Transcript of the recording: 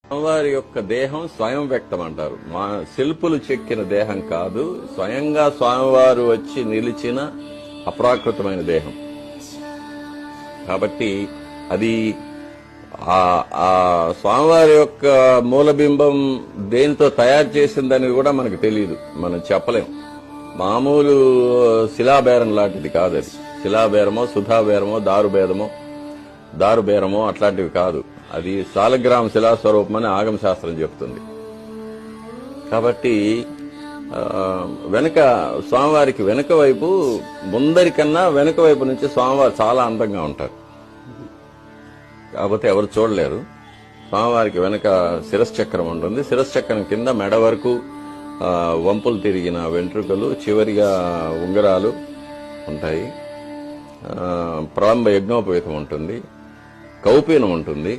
స్వామివారి యొక్క దేహం స్వయం వ్యక్తం అంటారు. మా శిల్పులు చెక్కిన దేహం కాదు, స్వయంగా స్వామివారు వచ్చి నిలిచిన అప్రాకృతమైన దేహం. కాబట్టి అది ఆ స్వామివారి యొక్క మూలబింబం దేనితో తయారు చేసిందని కూడా మనకు తెలియదు, మనం చెప్పలేం. మామూలు శిలాబేరం లాంటిది కాదు అది. శిలాబేరమో, సుధాబేరమో, దారుబేరమో అట్లాంటివి కాదు. అది సాలగ్రామ శిలాస్వరూపం అని ఆగమ శాస్త్రం చెప్తుంది. కాబట్టి వెనక స్వామివారికి వెనుక వైపు, ముందరికన్నా వెనుక వైపు నుంచి స్వామివారు చాలా అందంగా ఉంటారు. కాకపోతే ఎవరు చూడలేరు. స్వామివారికి వెనక శిరశ్చక్రం ఉంటుంది. శిరశ్చక్రం కింద మెడ వరకు వంపులు తిరిగిన వెంట్రుకలు, చివరిగా ఉంగరాలు ఉంటాయి. ప్రళంబ యజ్ఞోపవీతం ఉంటుంది, కౌపీనం ఉంటుంది.